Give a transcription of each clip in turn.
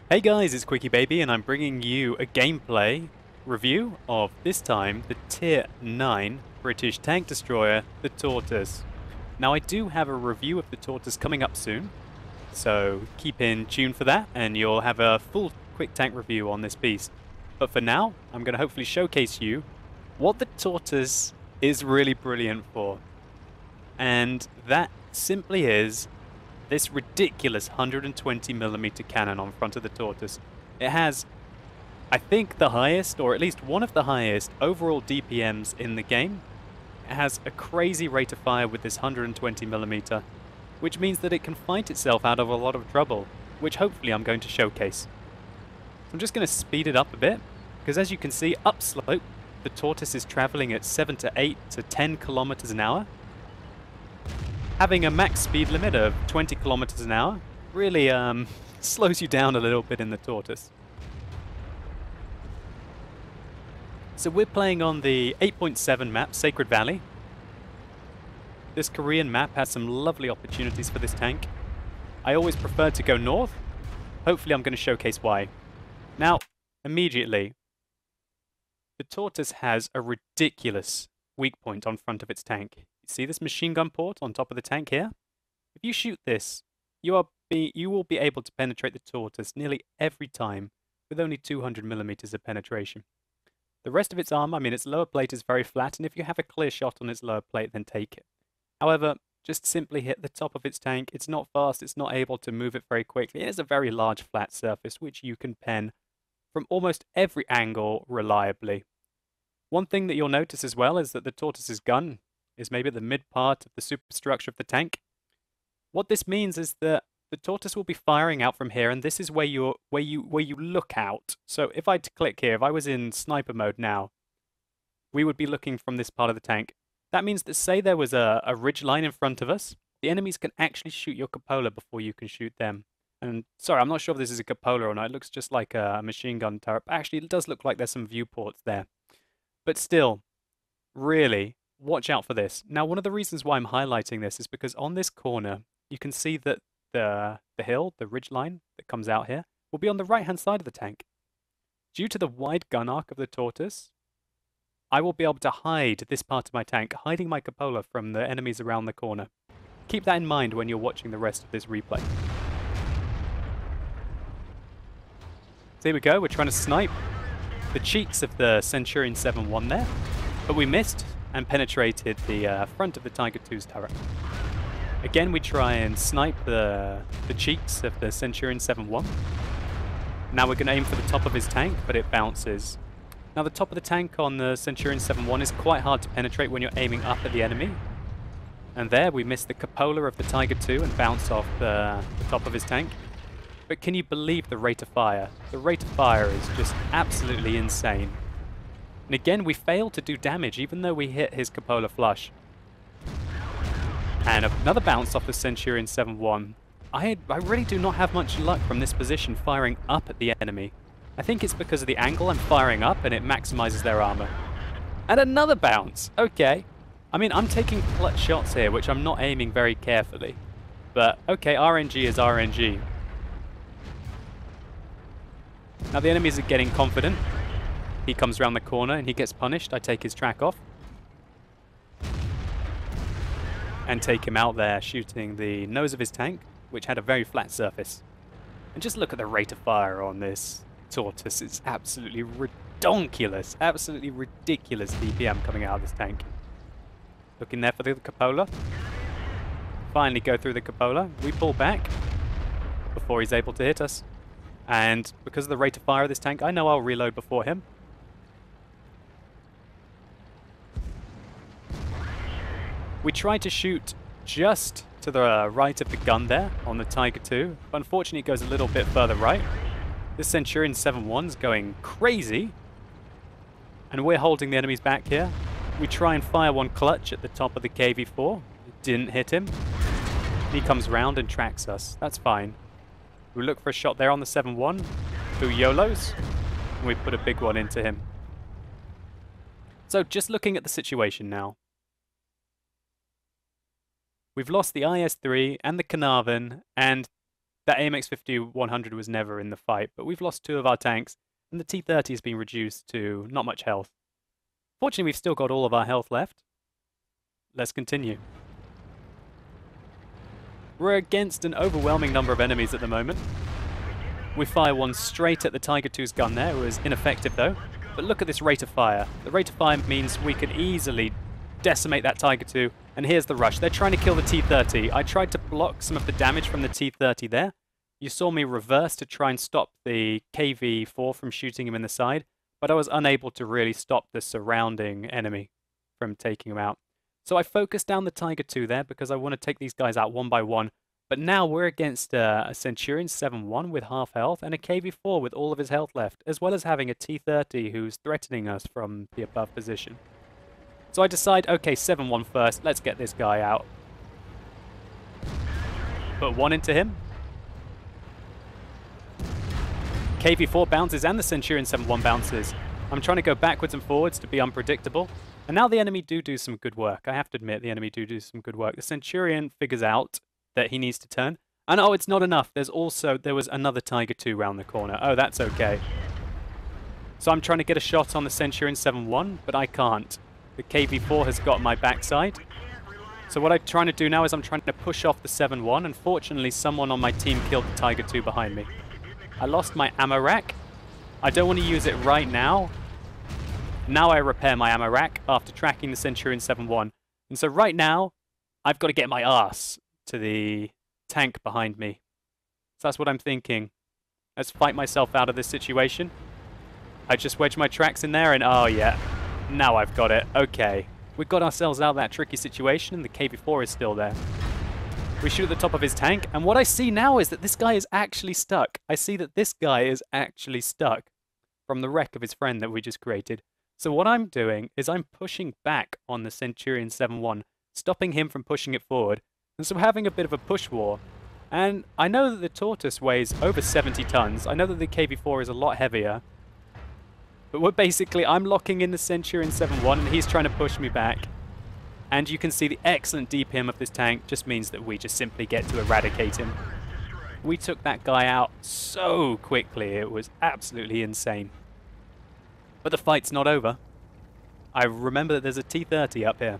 Hey guys, it's QuickyBaby and I'm bringing you a gameplay review of, this time, the Tier 9 British tank destroyer, the Tortoise. Now I do have a review of the Tortoise coming up soon, so keep in tune for that and you'll have a full quick tank review on this beast. But for now, I'm going to hopefully showcase you what the Tortoise is really brilliant for. And that simply is this ridiculous 120mm cannon on front of the Tortoise. It has, I think, the highest, or at least one of the highest, overall DPMs in the game. It has a crazy rate of fire with this 120mm, which means that it can fight itself out of a lot of trouble, which hopefully I'm going to showcase. So I'm just going to speed it up a bit, because as you can see, upslope, the Tortoise is traveling at 7 to 8 to 10 kilometers an hour. Having a max speed limit of 20 kilometers an hour really slows you down a little bit in the Tortoise. So we're playing on the 8.7 map, Sacred Valley. This Korean map has some lovely opportunities for this tank. I always prefer to go north. Hopefully I'm going to showcase why. Now, immediately, the Tortoise has a ridiculous weak point on front of its tank. You see this machine gun port on top of the tank here? If you shoot this, you will be able to penetrate the Tortoise nearly every time with only 200mm of penetration. The rest of its armor, I mean, its lower plate is very flat, and if you have a clear shot on its lower plate, then take it. However, just simply hit the top of its tank. It's not fast, it's not able to move it very quickly. It is a very large flat surface, which you can pen from almost every angle reliably. One thing that you'll notice as well is that the Tortoise's gun is maybe the mid part of the superstructure of the tank. What this means is that the Tortoise will be firing out from here, and this is where you look out. So if I click here, if I was in sniper mode now, we would be looking from this part of the tank. That means that, say there was a ridge line in front of us, the enemies can actually shoot your cupola before you can shoot them. And sorry, I'm not sure if this is a cupola or not. It looks just like a machine gun turret. Actually, it does look like there's some viewports there. But still, really, watch out for this. Now, one of the reasons why I'm highlighting this is because on this corner, you can see that the hill, the ridge line that comes out here, will be on the right-hand side of the tank. Due to the wide gun arc of the Tortoise, I will be able to hide this part of my tank, hiding my cupola from the enemies around the corner. Keep that in mind when you're watching the rest of this replay. So here we go, we're trying to snipe the cheeks of the Centurion 7-1 there, but we missed and penetrated the front of the Tiger II's turret. Again, we try and snipe the cheeks of the Centurion 7-1. Now we're going to aim for the top of his tank, but it bounces. Now the top of the tank on the Centurion 7-1 is quite hard to penetrate when you're aiming up at the enemy. And there we missed the cupola of the Tiger II and bounce off the top of his tank. But can you believe the rate of fire? The rate of fire is just absolutely insane. And again, we failed to do damage, even though we hit his cupola flush. And another bounce off the Centurion 7-1. I really do not have much luck from this position firing up at the enemy. I think it's because of the angle I'm firing up and it maximizes their armor. And another bounce! Okay. I mean, I'm taking clutch shots here, which I'm not aiming very carefully. But, okay, RNG is RNG. Now the enemies are getting confident. He comes around the corner and he gets punished. I take his track off. And take him out there, shooting the nose of his tank, which had a very flat surface. And just look at the rate of fire on this Tortoise. It's absolutely redonkulous. Absolutely ridiculous DPM coming out of this tank. Looking there for the cupola. Finally go through the cupola. We pull back before he's able to hit us. And because of the rate of fire of this tank, I know I'll reload before him. We tried to shoot just to the right of the gun there on the Tiger II, but unfortunately it goes a little bit further right. This Centurion 7-1's going crazy, and we're holding the enemies back here. We try and fire one clutch at the top of the KV-4. It didn't hit him. He comes round and tracks us. That's fine. We look for a shot there on the 7-1, who YOLOs, and we put a big one into him. So just looking at the situation now. We've lost the IS-3 and the Carnarvon, and That AMX-50-100 was never in the fight, but we've lost 2 of our tanks, and the T-30 has been reduced to not much health. Fortunately, we've still got all of our health left. Let's continue. We're against an overwhelming number of enemies at the moment. We fire one straight at the Tiger II's gun there. It was ineffective though. But look at this rate of fire. The rate of fire means we could easily decimate that Tiger II. And here's the rush. They're trying to kill the T-30. I tried to block some of the damage from the T-30 there. You saw me reverse to try and stop the KV-4 from shooting him in the side. But I was unable to really stop the surrounding enemy from taking him out. So I focused down the Tiger II there because I want to take these guys out one by one. But now we're against a Centurion 7-1 with half health and a KV-4 with all of his health left, as well as having a T-30 who's threatening us from the above position. So I decide, okay, 7-1 first, let's get this guy out. Put one into him. KV-4 bounces and the Centurion 7-1 bounces. I'm trying to go backwards and forwards to be unpredictable. And now the enemy do some good work. I have to admit, the enemy do some good work. The Centurion figures out that he needs to turn. And oh, it's not enough. There was another Tiger II round the corner. Oh, that's okay. So I'm trying to get a shot on the Centurion 7-1, but I can't. The KV-4 has got my backside. So what I'm trying to do now is I'm trying to push off the 7-1. Unfortunately, someone on my team killed the Tiger II behind me. I lost my ammo rack. I don't want to use it right now. Now I repair my ammo rack after tracking the Centurion 7-1. And so right now, I've got to get my ass to the tank behind me. So that's what I'm thinking. Let's fight myself out of this situation. I just wedge my tracks in there and oh yeah, now I've got it. Okay. We got ourselves out of that tricky situation and the KV-4 is still there. We shoot at the top of his tank and what I see now is that this guy is actually stuck. I see that this guy is actually stuck from the wreck of his friend that we just created. So what I'm doing is I'm pushing back on the Centurion 7-1, stopping him from pushing it forward. And so we're having a bit of a push war. And I know that the Tortoise weighs over 70 tons. I know that the KV-4 is a lot heavier. But I'm locking in the Centurion 7-1 and he's trying to push me back. And you can see the excellent DPM of this tank just means that we just simply get to eradicate him. We took that guy out so quickly. It was absolutely insane. But the fight's not over. I remember that there's a T-30 up here.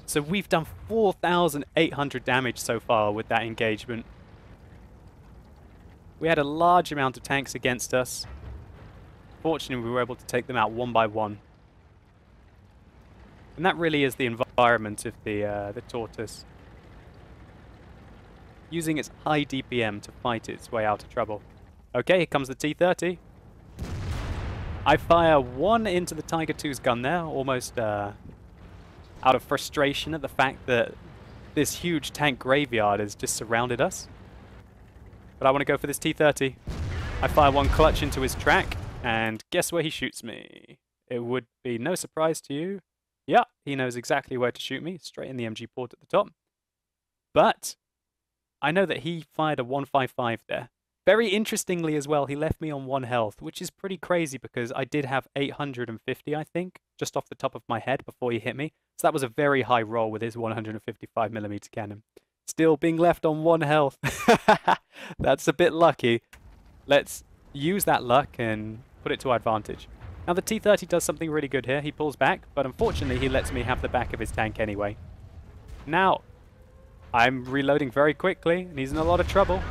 So we've done 4,800 damage so far with that engagement. We had a large amount of tanks against us. Fortunately, we were able to take them out one by one. And that really is the environment of the Tortoise. Using its high DPM to fight its way out of trouble. Okay, here comes the T-30. I fire one into the Tiger II's gun there, almost out of frustration at the fact that this huge tank graveyard has just surrounded us. But I want to go for this T-30. I fire one clutch into his track, and guess where he shoots me? It would be no surprise to you. Yeah, he knows exactly where to shoot me, straight in the MG port at the top. But I know that he fired a 155 there. Very interestingly as well, he left me on 1 health, which is pretty crazy because I did have 850, I think, just off the top of my head before he hit me. So that was a very high roll with his 155mm cannon. Still being left on 1 health. That's a bit lucky. Let's use that luck and put it to our advantage. Now the T-30 does something really good here. He pulls back, but unfortunately he lets me have the back of his tank anyway. Now, I'm reloading very quickly and he's in a lot of trouble.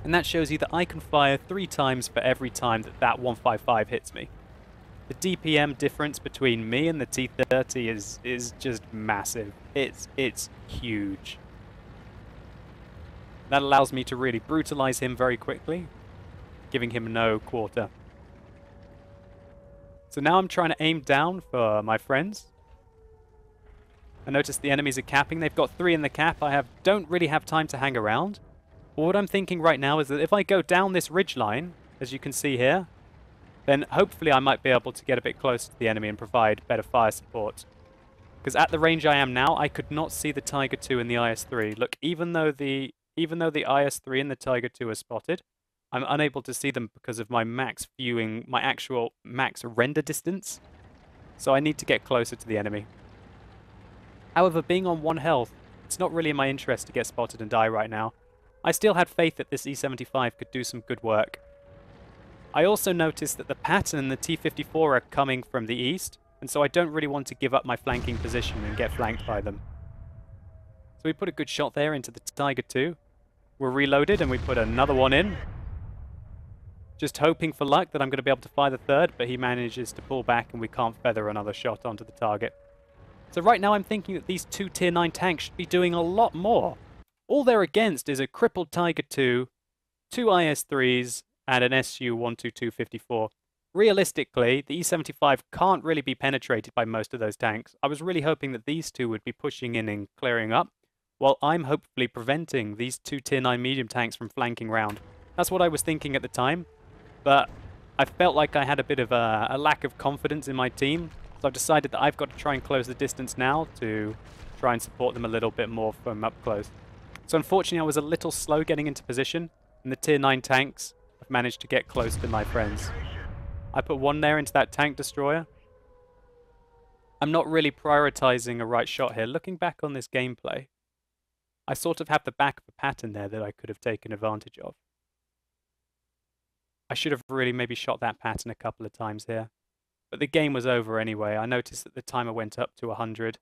And that shows you that I can fire 3 times for every time that that 155 hits me. The DPM difference between me and the T-30 is just massive. It's huge. That allows me to really brutalize him very quickly, giving him no quarter. So now I'm trying to aim down for my friends. I notice the enemies are capping. They've got 3 in the cap. Don't really have time to hang around. But what I'm thinking right now is that if I go down this ridge line, as you can see here, then hopefully I might be able to get a bit closer to the enemy and provide better fire support. Because at the range I am now, I could not see the Tiger II and the IS-3. Look, even though the IS-3 and the Tiger II are spotted, I'm unable to see them because of my max viewing, my actual max render distance. So I need to get closer to the enemy. However, being on 1 health, It's not really in my interest to get spotted and die right now. I still had faith that this E75 could do some good work. I also noticed that the Patton and the T-54 are coming from the east, and so I don't really want to give up my flanking position and get flanked by them. So we put a good shot there into the Tiger II. We're reloaded and we put another one in. Just hoping for luck that I'm going to be able to fire the third, but he manages to pull back and we can't feather another shot onto the target. So right now I'm thinking that these two Tier 9 tanks should be doing a lot more. All they're against is a crippled Tiger II, two IS-3s, and an Su-122-54. Realistically, the E-75 can't really be penetrated by most of those tanks. I was really hoping that these two would be pushing in and clearing up, while I'm hopefully preventing these two Tier 9 medium tanks from flanking round. That's what I was thinking at the time, but I felt like I had a bit of a lack of confidence in my team, so I've decided that I've got to try and close the distance now to try and support them a little bit more from up close. So unfortunately I was a little slow getting into position, and the Tier 9 tanks have managed to get close to my friends. I put one there into that tank destroyer. I'm not really prioritizing a right shot here. Looking back on this gameplay, I sort of have the back of a pattern there that I could have taken advantage of. I should have really maybe shot that pattern a couple of times here. But the game was over anyway. I noticed that the timer went up to 100,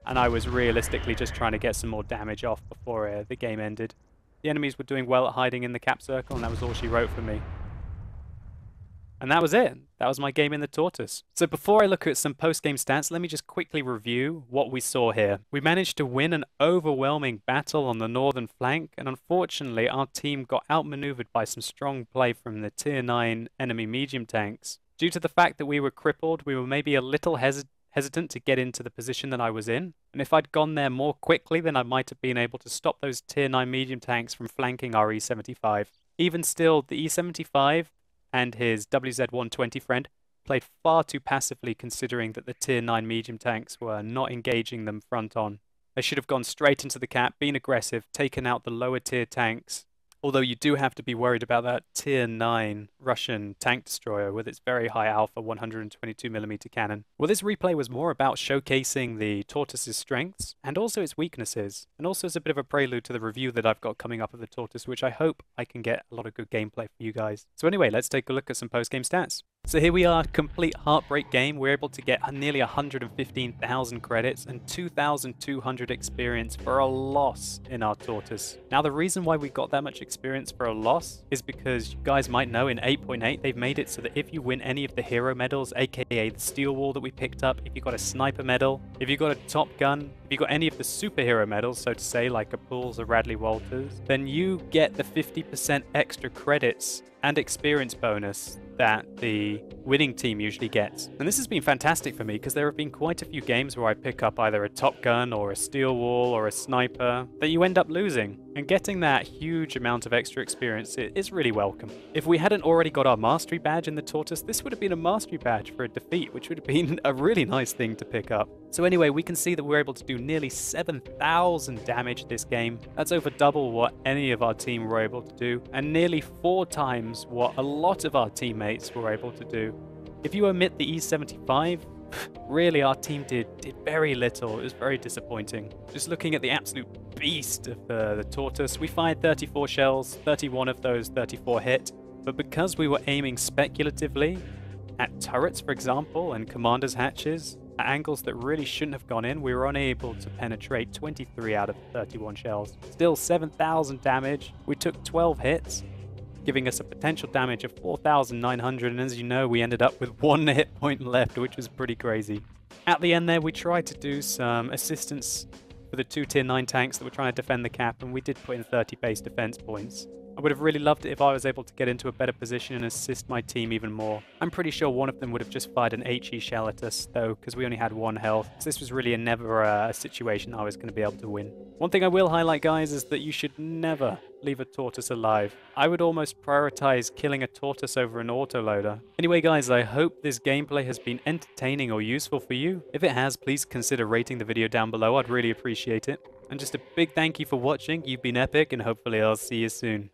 and I was realistically just trying to get some more damage off before the game ended. The enemies were doing well at hiding in the cap circle, and that was all she wrote for me. And that was it. That was my game in the Tortoise. So before I look at some post-game stats, let me just quickly review what we saw here. We managed to win an overwhelming battle on the northern flank, and unfortunately our team got outmaneuvered by some strong play from the Tier 9 enemy medium tanks. Due to the fact that we were crippled, we were maybe a little hesitant to get into the position that I was in, and if I'd gone there more quickly, then I might have been able to stop those Tier 9 medium tanks from flanking our E75. Even still, the E75 and his WZ-120 friend played far too passively considering that the Tier 9 medium tanks were not engaging them front on. They should have gone straight into the cap, been aggressive, taken out the lower tier tanks. Although you do have to be worried about that Tier 9 Russian tank destroyer with its very high alpha 122mm cannon. Well, this replay was more about showcasing the Tortoise's strengths and also its weaknesses, and also as a bit of a prelude to the review that I've got coming up of the Tortoise, which I hope I can get a lot of good gameplay for you guys. So anyway, let's take a look at some post-game stats. So here we are, complete Heartbreak game. We're able to get nearly 115,000 credits and 2,200 experience for a loss in our Tortoise. Now the reason why we got that much experience for a loss is because you guys might know in 8.8 they've made it so that if you win any of the hero medals, aka the steel wall that we picked up, if you got a sniper medal, if you got a Top Gun, if you got any of the superhero medals, so to say, like a Pools or Radley Walters, then you get the 50% extra credits and experience bonus that the winning team usually gets. And this has been fantastic for me because there have been quite a few games where I pick up either a Top Gun or a Steel Wall or a Sniper that you end up losing. And getting that huge amount of extra experience is really welcome. If we hadn't already got our Mastery Badge in the Tortoise, this would have been a Mastery Badge for a defeat, which would have been a really nice thing to pick up. So anyway, we can see that we're able to do nearly 7,000 damage this game. That's over double what any of our team were able to do, and nearly 4 times what a lot of our teammates were able to do. If you omit the E75, really our team did very little. It was very disappointing. Just looking at the absolute beast of the Tortoise, we fired 34 shells, 31 of those 34 hit, but because we were aiming speculatively at turrets, for example, and commander's hatches, at angles that really shouldn't have gone in, we were unable to penetrate 23 out of 31 shells. Still 7,000 damage. We took 12 hits, giving us a potential damage of 4,900, and as you know, we ended up with 1 hit point left, which was pretty crazy. At the end there, we tried to do some assistance for the 2 Tier 9 tanks that were trying to defend the cap, and we did put in 30 base defense points. I would have really loved it if I was able to get into a better position and assist my team even more. I'm pretty sure one of them would have just fired an HE shell at us, though, because we only had 1 health. So this was really never a situation I was going to be able to win. One thing I will highlight, guys, is that you should never leave a Tortoise alive. I would almost prioritize killing a Tortoise over an autoloader. Anyway, guys, I hope this gameplay has been entertaining or useful for you. If it has, please consider rating the video down below. I'd really appreciate it. And just a big thank you for watching. You've been epic, and hopefully I'll see you soon.